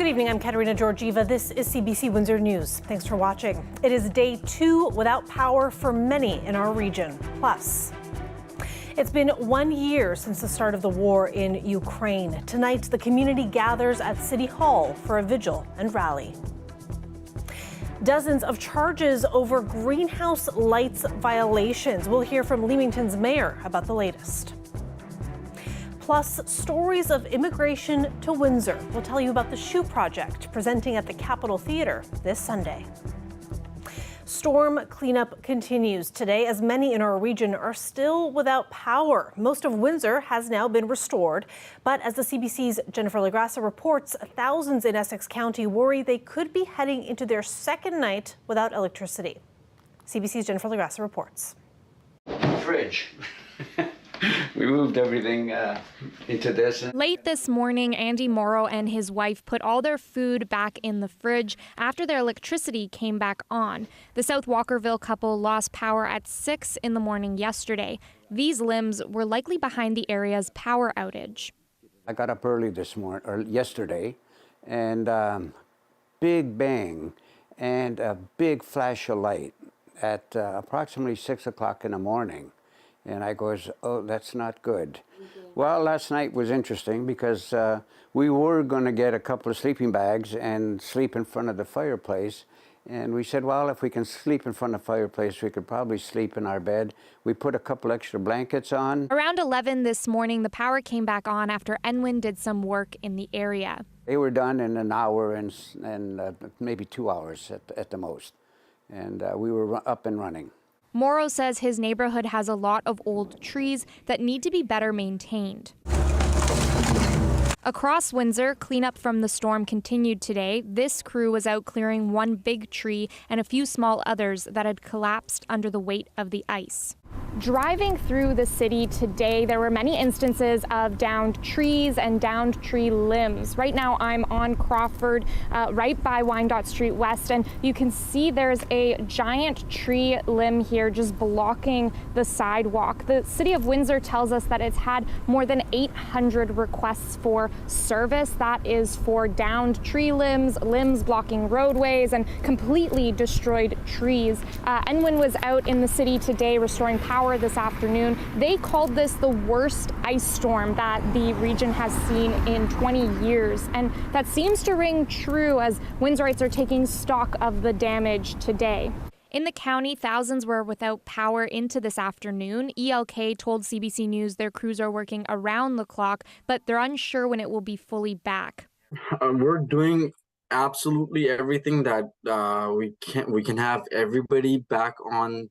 Good evening, I'm Katerina Georgieva. This is CBC Windsor News. Thanks for watching. It is day 2 without power for many in our region. Plus, it's been 1 year since the start of the war in Ukraine. Tonight, the community gathers at City Hall for a vigil and rally. Dozens of charges over greenhouse lights violations. We'll hear from Leamington's mayor about the latest. Plus, stories of immigration to Windsor. We'll tell you about the Shoe Project presenting at the Capitol Theatre this Sunday. Storm cleanup continues today as many in our region are still without power. Most of Windsor has now been restored, but as the CBC's Jennifer LaGrassa reports, thousands in Essex County worry they could be heading into their second night without electricity. CBC's Jennifer LaGrassa reports. Fridge. We moved everything into this. Late this morning, Andy Morrow and his wife put all their food back in the fridge after their electricity came back on. The South Walkerville couple lost power at 6 in the morning yesterday. These limbs were likely behind the area's power outage. I got up early yesterday, and big bang and a big flash of light at approximately 6 o'clock in the morning. And I goes, oh, that's not good. Well, last night was interesting because we were going to get a couple of sleeping bags and sleep in front of the fireplace. And we said, well, if we can sleep in front of the fireplace, we could probably sleep in our bed. We put a couple extra blankets on. Around 11 this morning, the power came back on after Enwin did some work in the area. They were done in an hour and maybe 2 hours at the most. And we were up and running. Morrow says his neighborhood has a lot of old trees that need to be better maintained. Across Windsor, cleanup from the storm continued today. This crew was out clearing one big tree and a few small others that had collapsed under the weight of the ice. Driving through the city today, there were many instances of downed trees and downed tree limbs. Right now, I'm on Crawford, right by Wyandotte Street West, and you can see there's a giant tree limb here just blocking the sidewalk. The city of Windsor tells us that it's had more than 800 requests for service. That is for downed tree limbs, limbs blocking roadways, and completely destroyed trees. Enwin was out in the city today restoring power this afternoon. They called this the worst ice storm that the region has seen in 20 years. And that seems to ring true as Windsorites are taking stock of the damage today. In the county, thousands were without power into this afternoon. ELK told CBC News their crews are working around the clock, but they're unsure when it will be fully back. We're doing absolutely everything that we can have everybody back on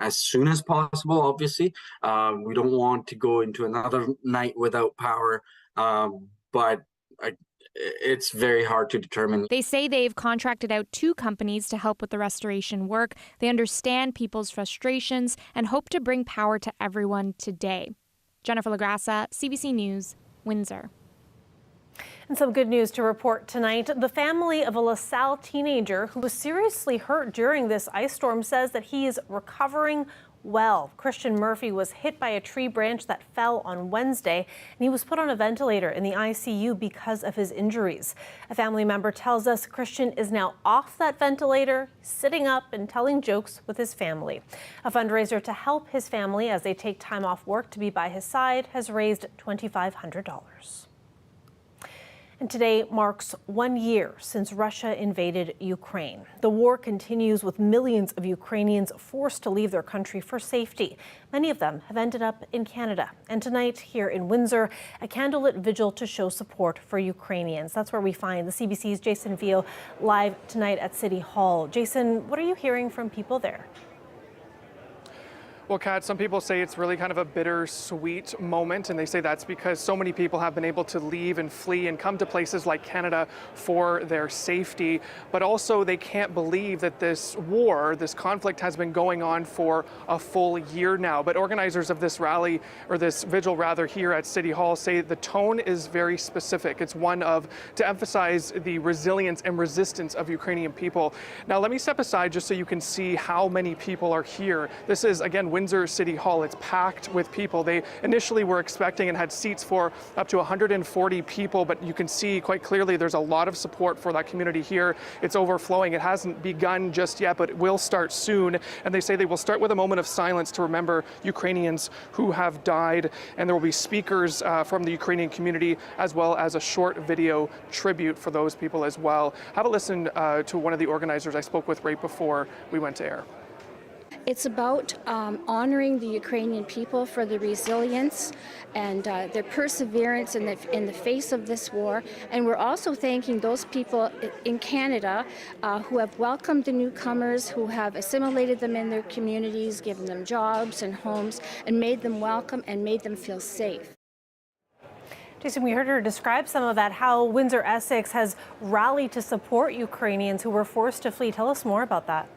as soon as possible. Obviously, we don't want to go into another night without power, but it's very hard to determine. They say they've contracted out 2 companies to help with the restoration work. They understand people's frustrations and hope to bring power to everyone today. Jennifer LaGrassa, CBC News, Windsor. And some good news to report tonight. The family of a LaSalle teenager who was seriously hurt during this ice storm says that he is recovering well. Christian Murphy was hit by a tree branch that fell on Wednesday, and he was put on a ventilator in the ICU because of his injuries. A family member tells us Christian is now off that ventilator, sitting up and telling jokes with his family. A fundraiser to help his family as they take time off work to be by his side has raised $2,500. And today marks 1 year since Russia invaded Ukraine. The war continues with millions of Ukrainians forced to leave their country for safety. Many of them have ended up in Canada. And tonight here in Windsor, a candlelit vigil to show support for Ukrainians. That's where we find the CBC's Jason Vio live tonight at City Hall. Jason, what are you hearing from people there? Well, Kat, some people say it's really kind of a bittersweet moment, and they say that's because so many people have been able to leave and flee and come to places like Canada for their safety. But also they can't believe that this war, this conflict has been going on for a full year now. But organizers of this rally, or this vigil rather, here at City Hall say the tone is very specific. It's one of to emphasize the resilience and resistance of Ukrainian people. Now, let me step aside just so you can see how many people are here. This is, again, Windsor City Hall. It's packed with people. They initially were expecting and had seats for up to 140 people, but you can see quite clearly there's a lot of support for that community here. It's overflowing. It hasn't begun just yet, but it will start soon. And they say they will start with a moment of silence to remember Ukrainians who have died. And there will be speakers from the Ukrainian community, as well as a short video tribute for those people as well. Have a listen to one of the organizers I spoke with right before we went to air. It's about honoring the Ukrainian people for their resilience and their perseverance in the face of this war. And we're also thanking those people in Canada who have welcomed the newcomers, who have assimilated them in their communities, given them jobs and homes, and made them welcome and made them feel safe. Jason, we heard her describe some of that, how Windsor Essex has rallied to support Ukrainians who were forced to flee. Tell us more about that.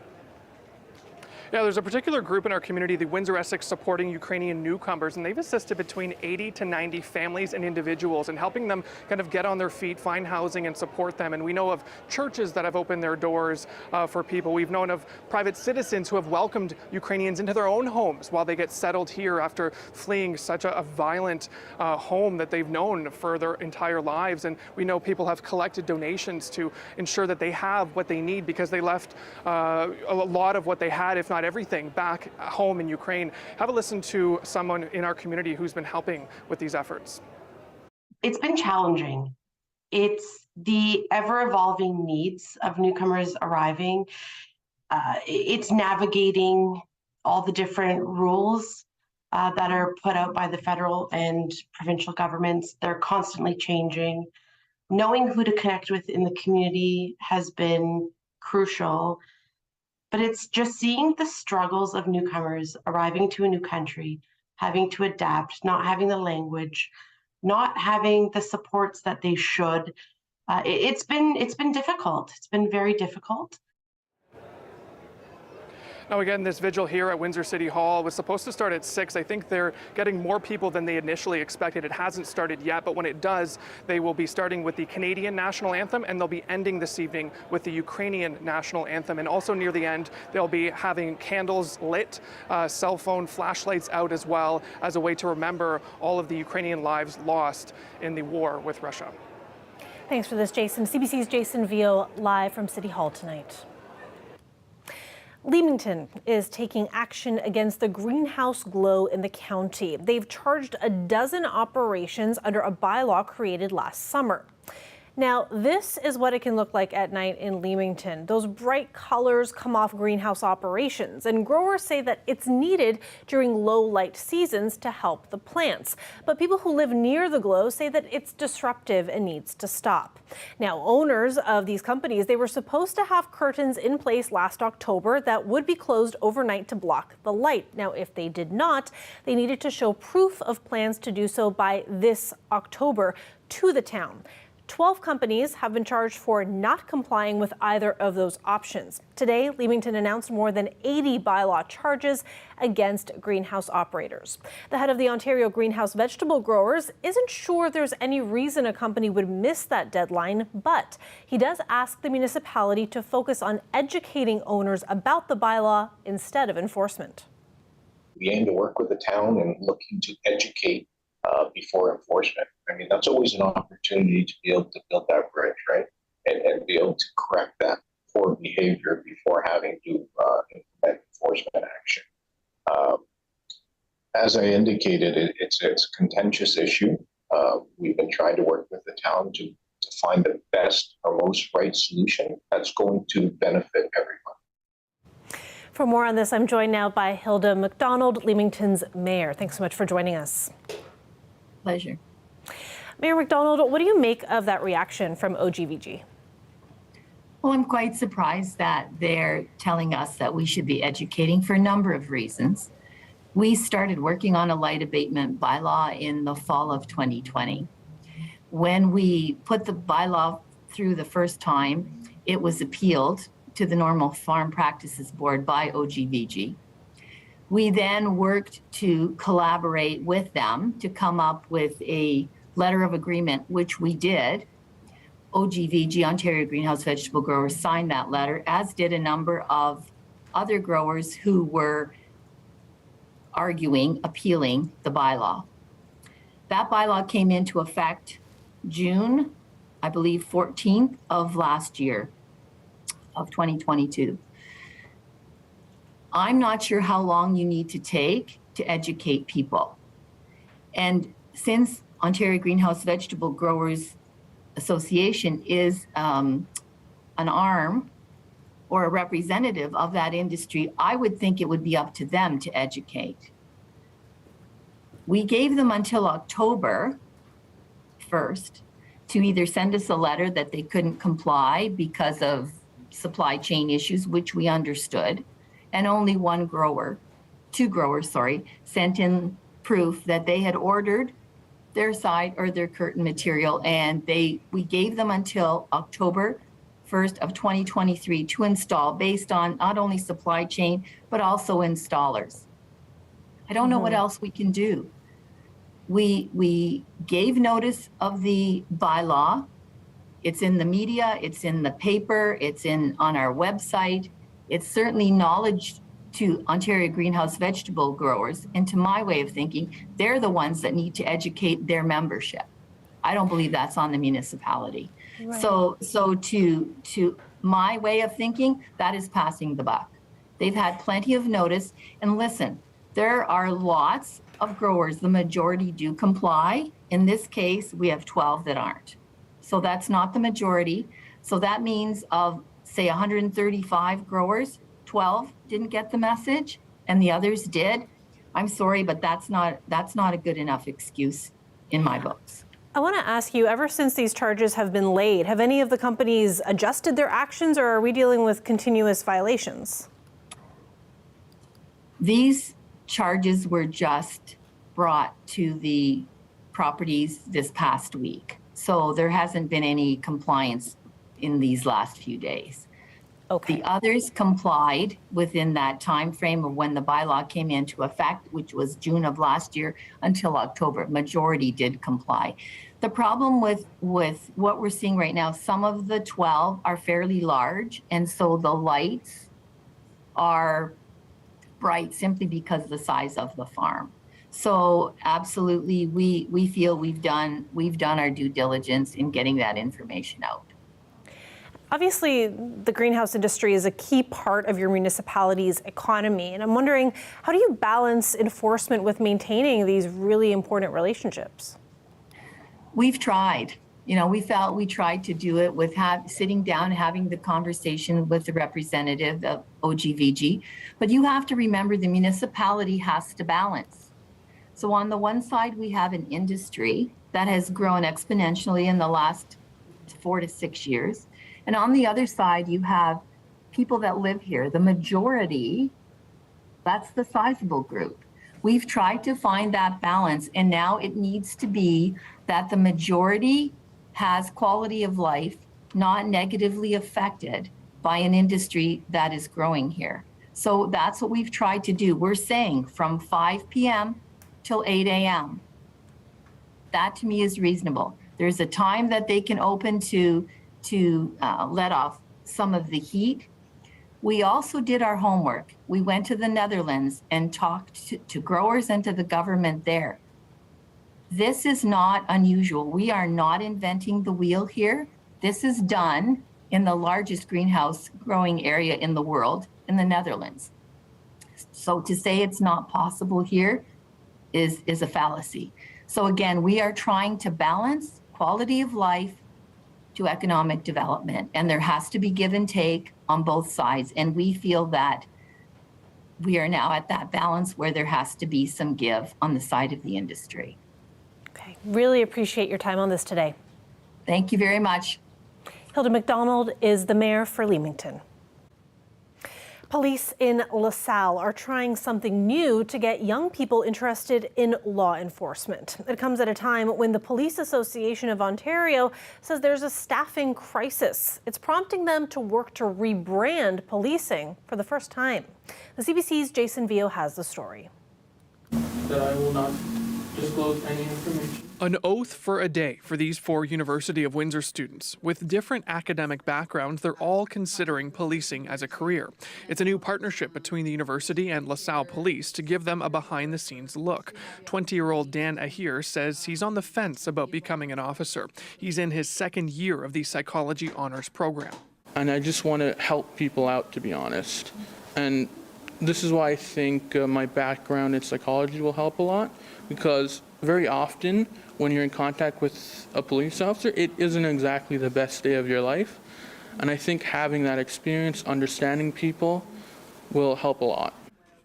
Yeah, there's a particular group in our community, the Windsor Essex Supporting Ukrainian Newcomers, and they've assisted between 80 to 90 families and individuals and helping them kind of get on their feet, find housing and support them. And we know of churches that have opened their doors for people. We've known of private citizens who have welcomed Ukrainians into their own homes while they get settled here after fleeing such a violent home that they've known for their entire lives. And we know people have collected donations to ensure that they have what they need because they left a lot of what they had, if not everything, back home in Ukraine. Have a listen to someone in our community who's been helping with these efforts. It's been challenging. It's the ever-evolving needs of newcomers arriving. It's navigating all the different rules that are put out by the federal and provincial governments. They're constantly changing. Knowing who to connect with in the community has been crucial. But it's just seeing the struggles of newcomers arriving to a new country, having to adapt, not having the language, not having the supports that they should. It's been difficult. It's been very difficult. Now again, this vigil here at Windsor City Hall was supposed to start at 6. I think they're getting more people than they initially expected. It hasn't started yet, but when it does, they will be starting with the Canadian national anthem, and they'll be ending this evening with the Ukrainian national anthem. And also near the end, they'll be having candles lit, cell phone flashlights out as well, as a way to remember all of the Ukrainian lives lost in the war with Russia. Thanks for this, Jason. CBC's Jason Veal live from City Hall tonight. Leamington is taking action against the greenhouse glow in the county. They've charged a dozen operations under a bylaw created last summer. Now, this is what it can look like at night in Leamington. Those bright colors come off greenhouse operations, and growers say that it's needed during low light seasons to help the plants. But people who live near the glow say that it's disruptive and needs to stop. Now, owners of these companies, they were supposed to have curtains in place last October that would be closed overnight to block the light. Now, if they did not, they needed to show proof of plans to do so by this October to the town. 12 companies have been charged for not complying with either of those options. Today, Leamington announced more than 80 bylaw charges against greenhouse operators. The head of the Ontario Greenhouse Vegetable Growers isn't sure there's any reason a company would miss that deadline, but he does ask the municipality to focus on educating owners about the bylaw instead of enforcement. We aim to work with the town and looking to educate before enforcement. I mean, that's always an opportunity to be able to build that bridge, right? And be able to correct that poor behavior before having to implement enforcement action. As I indicated, it's a contentious issue. We've been trying to work with the town to find the best or most right solution that's going to benefit everyone. For more on this, I'm joined now by Hilda McDonald, Leamington's mayor. Thanks so much for joining us. Pleasure. Mayor McDonald, what do you make of that reaction from OGVG? Well, I'm quite surprised that they're telling us that we should be educating for a number of reasons. We started working on a light abatement bylaw in the fall of 2020. When we put the bylaw through the first time, it was appealed to the Normal Farm Practices Board by OGVG. We then worked to collaborate with them to come up with a letter of agreement, which we did. OGVG, Ontario Greenhouse Vegetable Growers, signed that letter, as did a number of other growers who were arguing, appealing the bylaw. That bylaw came into effect June, I believe, 14th of last year, of 2022. I'm not sure how long you need to take to educate people. And since Ontario Greenhouse Vegetable Growers Association is an arm or a representative of that industry, I would think it would be up to them to educate. We gave them until October 1st to either send us a letter that they couldn't comply because of supply chain issues, which we understood, and only two growers, sent in proof that they had ordered their side or their curtain material, and we gave them until October 1st of 2023 to install based on not only supply chain, but also installers. I don't know what else we can do. We gave notice of the bylaw. It's in the media, it's in the paper, it's on our website. It's certainly knowledge to Ontario greenhouse vegetable growers. And to my way of thinking, they're the ones that need to educate their membership. I don't believe that's on the municipality. Right. So to my way of thinking, that is passing the buck. They've had plenty of notice. And listen, there are lots of growers, the majority do comply. In this case, we have 12 that aren't. So that's not the majority. So that means of, say, 135 growers, 12 didn't get the message and the others did. I'm sorry, but that's not a good enough excuse in my books. I want to ask you, ever since these charges have been laid, have any of the companies adjusted their actions, or are we dealing with continuous violations? These charges were just brought to the properties this past week. So there hasn't been any compliance in these last few days. Okay. The others complied within that time frame of when the bylaw came into effect, which was June of last year until October. Majority did comply. The problem with what we're seeing right now, some of the 12 are fairly large, and so the lights are bright simply because of the size of the farm. So absolutely, we feel we've done our due diligence in getting that information out. Obviously, the greenhouse industry is a key part of your municipality's economy, and I'm wondering, how do you balance enforcement with maintaining these really important relationships? We've tried. We tried to do it with sitting down, having the conversation with the representative of OGVG, but you have to remember the municipality has to balance. So on the one side, we have an industry that has grown exponentially in the last 4 to 6 years. And on the other side, you have people that live here. The majority, that's the sizable group. We've tried to find that balance, and now it needs to be that the majority has quality of life not negatively affected by an industry that is growing here. So that's what we've tried to do. We're saying from 5 p.m. till 8 a.m. That to me is reasonable. There's a time that they can open to let off some of the heat. We also did our homework. We went to the Netherlands and talked to growers and to the government there. This is not unusual. We are not inventing the wheel here. This is done in the largest greenhouse growing area in the world, in the Netherlands. So to say it's not possible here is a fallacy. So again, we are trying to balance quality of life to economic development, and there has to be give and take on both sides. And we feel that we are now at that balance where there has to be some give on the side of the industry. Okay, really appreciate your time on this today. Thank you very much. Hilda McDonald is the mayor for Leamington. Police in LaSalle are trying something new to get young people interested in law enforcement. It comes at a time when the Police Association of Ontario says there's a staffing crisis. It's prompting them to work to rebrand policing for the first time. The CBC's Jason Vio has the story. That I will not disclose any information. An oath for a day for these 4 University of Windsor students. With different academic backgrounds, they're all considering policing as a career. It's a new partnership between the university and LaSalle Police to give them a behind-the-scenes look. 20-year-old Dan Ahir says he's on the fence about becoming an officer. He's in his 2nd year of the psychology honors program. And I just want to help people out, to be honest. And this is why I think my background in psychology will help a lot, because very often when you're in contact with a police officer, it isn't exactly the best day of your life. And I think having that experience, understanding people, will help a lot.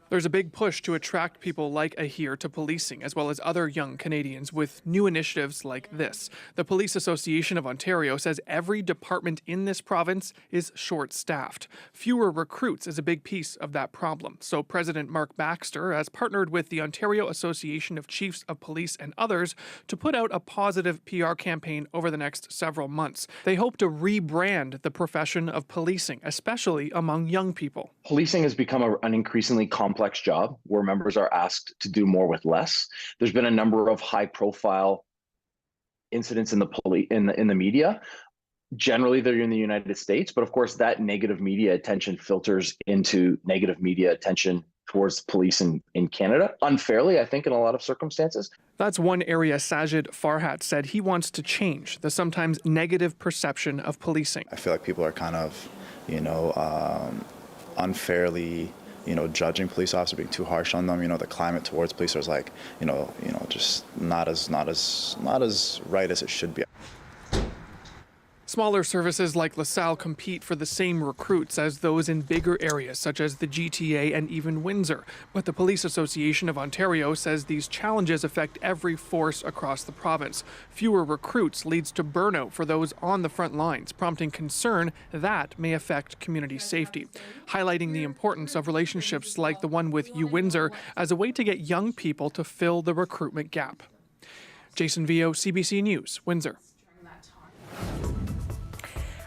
There's a big push to attract people like Ahir to policing, as well as other young Canadians with new initiatives like this. The Police Association of Ontario says every department in this province is short-staffed. Fewer recruits is a big piece of that problem. So President Mark Baxter has partnered with the Ontario Association of Chiefs of Police and others to put out a positive PR campaign over the next several months. They hope to rebrand the profession of policing, especially among young people. Policing has become an increasingly complex job where members are asked to do more with less. There's been a number of high-profile incidents in the media. Generally, they're in the United States, but of course, that negative media attention filters into negative media attention towards police in Canada, unfairly, I think, in a lot of circumstances. That's one area Sajid Farhat said he wants to change, the sometimes negative perception of policing. I feel like people are kind of, unfairly judging police officers, being too harsh on them. The climate towards police is like, just not as right as it should be. Smaller services like LaSalle compete for the same recruits as those in bigger areas such as the GTA and even Windsor. But the Police Association of Ontario says these challenges affect every force across the province. Fewer recruits leads to burnout for those on the front lines, prompting concern that may affect community safety. Highlighting the importance of relationships like the one with Windsor as a way to get young people to fill the recruitment gap. Jason Vio, CBC News, Windsor.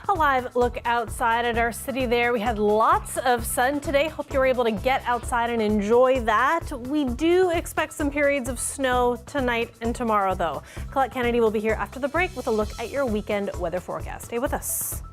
A live look outside at our city there. We had lots of sun today. Hope you were able to get outside and enjoy that. We do expect some periods of snow tonight and tomorrow, though. Colette Kennedy will be here after the break with a look at your weekend weather forecast. Stay with us.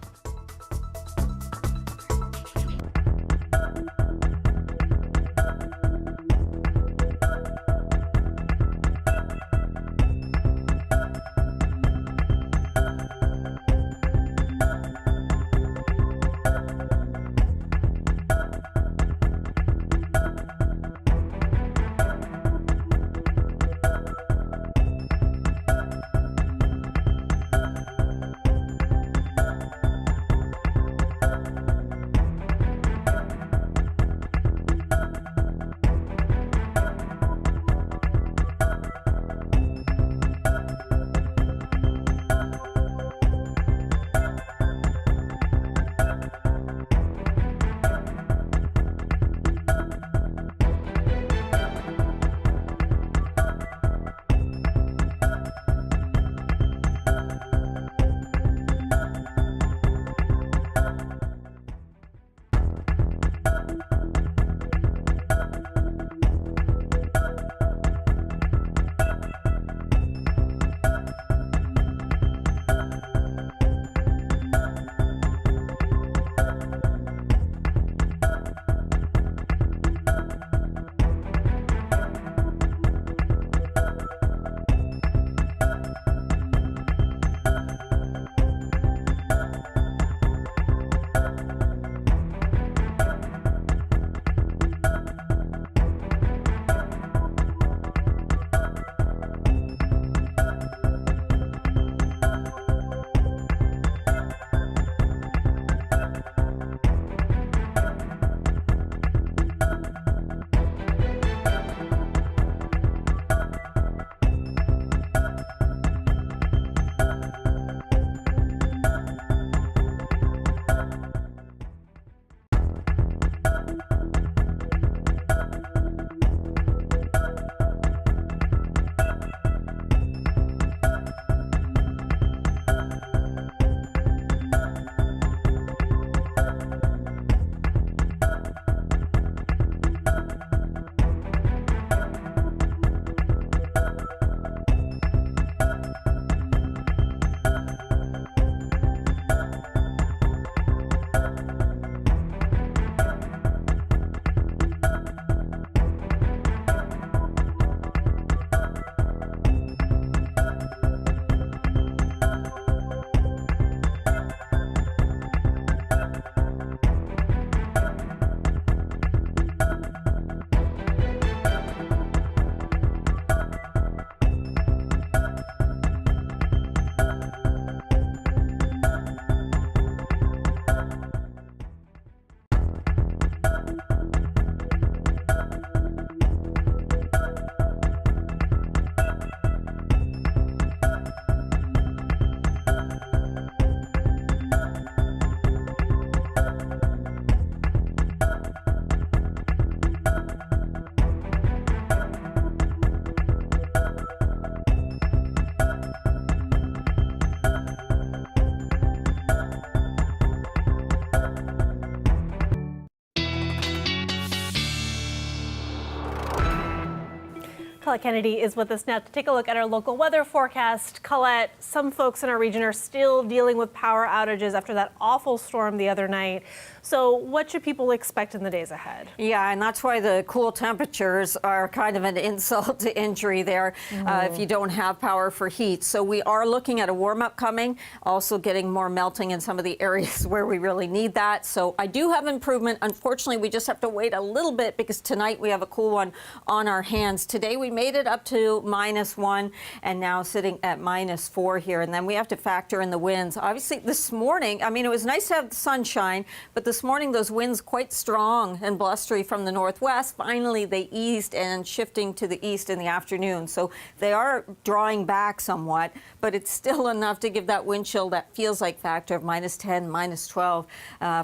Colette Kennedy is with us now to take a look at our local weather forecast. Colette, some folks in our region are still dealing with power outages after that awful storm the other night. So what should people expect in the days ahead? Yeah, and that's why the cool temperatures are kind of an insult to injury there if you don't have power for heat. So we are looking at a warm up coming, also getting more melting in some of the areas where we really need that. So I do have improvement. Unfortunately, we just have to wait a little bit because tonight we have a cool one on our hands. Today we made it up to -1 and now sitting at -4 here. And then we have to factor in the winds. Obviously this morning, I mean, it was nice to have the sunshine, but this morning those winds quite strong and blustery from the northwest. Finally, they eased and shifting to the east in the afternoon. So they are drawing back somewhat, but it's still enough to give that wind chill that feels like factor of -10, -12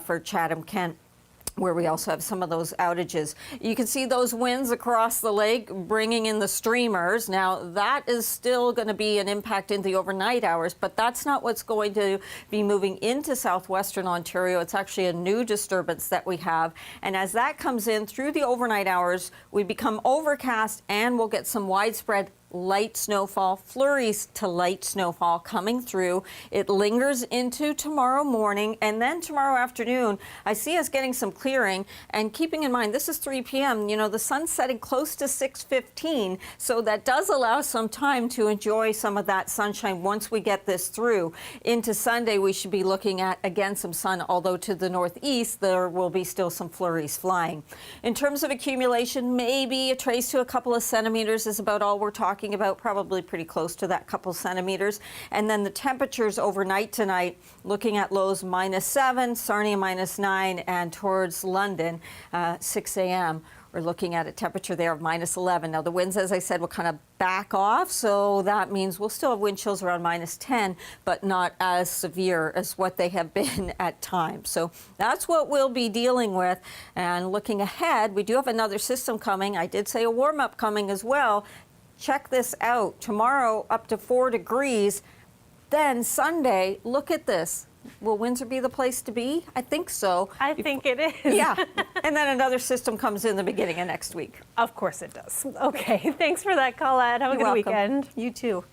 for Chatham-Kent, where we also have some of those outages. You can see those winds across the lake bringing in the streamers. Now, that is still going to be an impact in the overnight hours, but that's not what's going to be moving into southwestern Ontario. It's actually a new disturbance that we have. And as that comes in through the overnight hours, we become overcast and we'll get some widespread light snowfall, flurries to light snowfall coming through. It lingers into tomorrow morning, and then tomorrow afternoon, I see us getting some clearing. And keeping in mind, this is 3 p.m., you know, the sun's setting close to 6:15, so that does allow some time to enjoy some of that sunshine once we get this through. Into Sunday, we should be looking at, again, some sun, although to the northeast, there will be still some flurries flying. In terms of accumulation, maybe a trace to a couple of centimeters is about all we're talking about, probably pretty close to that couple centimeters. And then the temperatures overnight tonight, looking at lows -7, Sarnia -9, and towards London, 6 a.m. We're looking at a temperature there of -11. Now, the winds, as I said, will kind of back off, so that means we'll still have wind chills around -10, but not as severe as what they have been at times. So that's what we'll be dealing with. And looking ahead, we do have another system coming. I did say a warm-up coming as well. Check this out. Tomorrow, up to 4 degrees. Then Sunday, look at this. Will Windsor be the place to be? I think so. I think it is. Yeah. And then another system comes in the beginning of next week. Of course it does. Okay. Thanks for that, Colette. Have a good weekend. You too.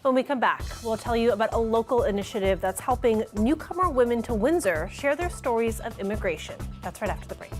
When we come back, we'll tell you about a local initiative that's helping newcomer women to Windsor share their stories of immigration. That's right after the break.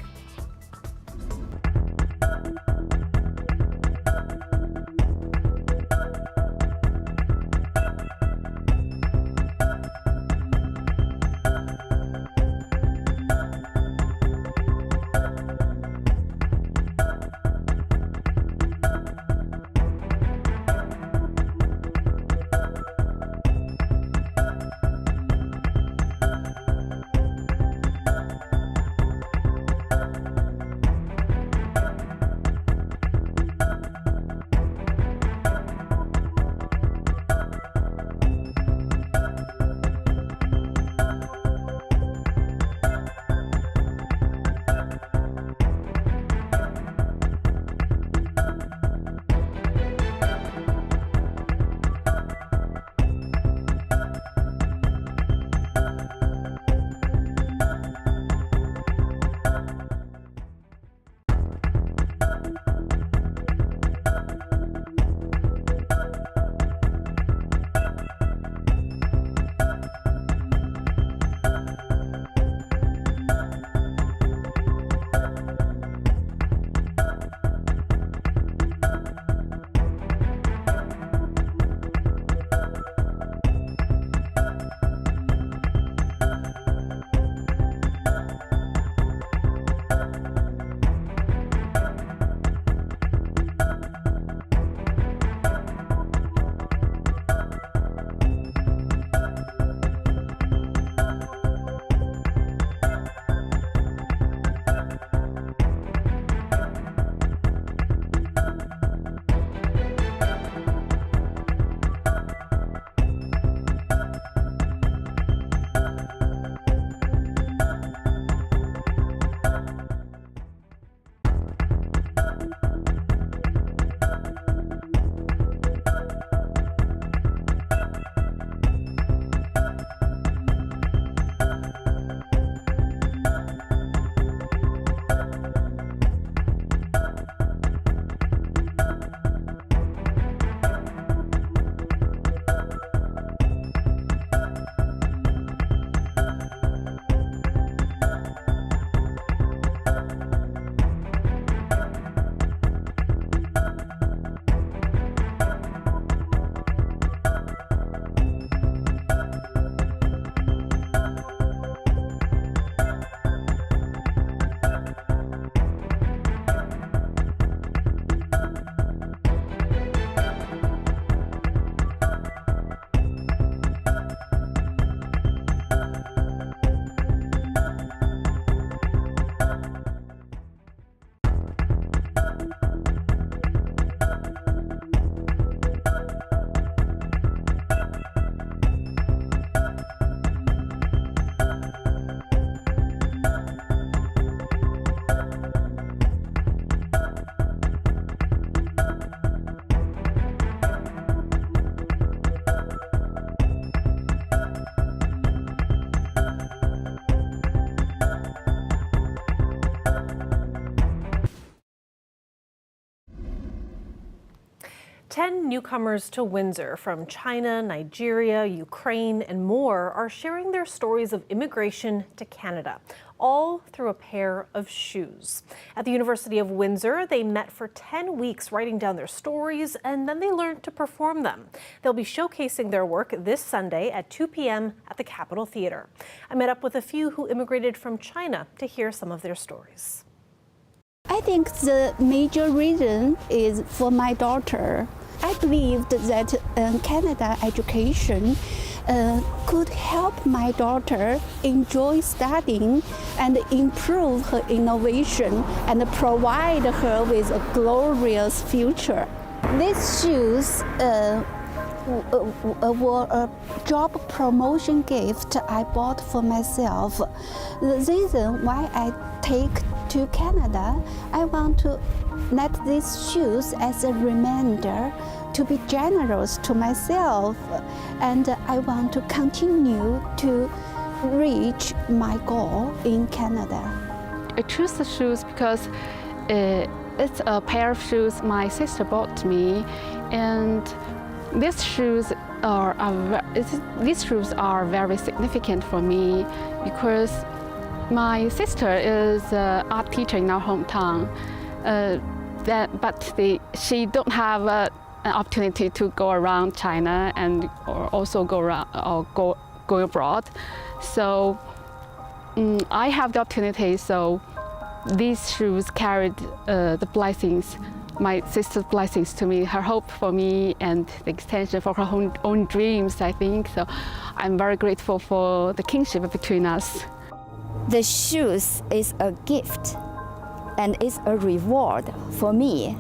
10 newcomers to Windsor from China, Nigeria, Ukraine, and more are sharing their stories of immigration to Canada, all through a pair of shoes. At the University of Windsor, they met for 10 weeks writing down their stories, and then they learned to perform them. They'll be showcasing their work this Sunday at 2 p.m. at the Capitol Theatre. I met up with a few who immigrated from China to hear some of their stories. I think the major reason is for my daughter. I believed that Canada education could help my daughter enjoy studying and improve her innovation and provide her with a glorious future. These shoes were a job promotion gift I bought for myself. The reason why I take to Canada, I want to let these shoes as a reminder to be generous to myself, and I want to continue to reach my goal in Canada. I choose the shoes because it's a pair of shoes my sister bought me, and these shoes are very significant for me because my sister is an art teacher in our hometown, she don't have an opportunity to go around China and or also go around or go abroad. So I have the opportunity. So these shoes carried the blessings, my sister's blessings to me, her hope for me, and the extension for her own dreams, I think. So I'm very grateful for the kinship between us. The shoes is a gift and it's a reward for me,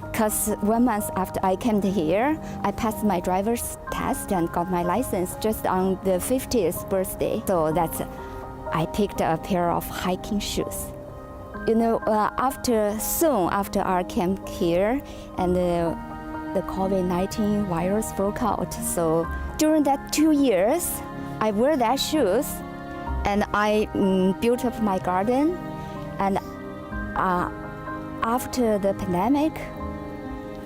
because 1 month after I came to here, I passed my driver's test and got my license just on the 50th birthday. So I picked a pair of hiking shoes. You know, soon after I came here, and the COVID-19 virus broke out. So during that 2 years, I wear that shoes, and I built up my garden. And after the pandemic,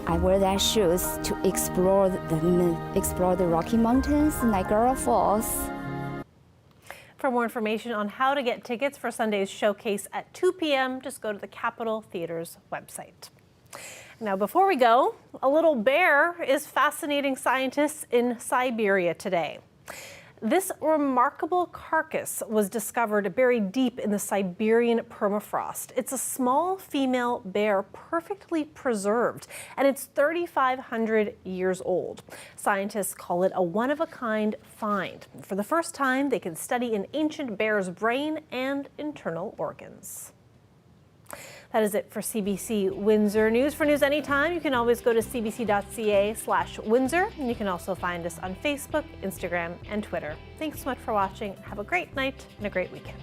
I wear that shoes to explore the Rocky Mountains, Niagara Falls. For more information on how to get tickets for Sunday's showcase at 2 p.m., just go to the Capitol Theatre's website. Now, before we go, a little bear is fascinating scientists in Siberia today. This remarkable carcass was discovered buried deep in the Siberian permafrost. It's a small female bear, perfectly preserved, and it's 3,500 years old. Scientists call it a one-of-a-kind find. For the first time, they can study an ancient bear's brain and internal organs. That is it for CBC Windsor News. For news anytime, you can always go to cbc.ca/Windsor, and you can also find us on Facebook, Instagram, and Twitter. Thanks so much for watching. Have a great night and a great weekend.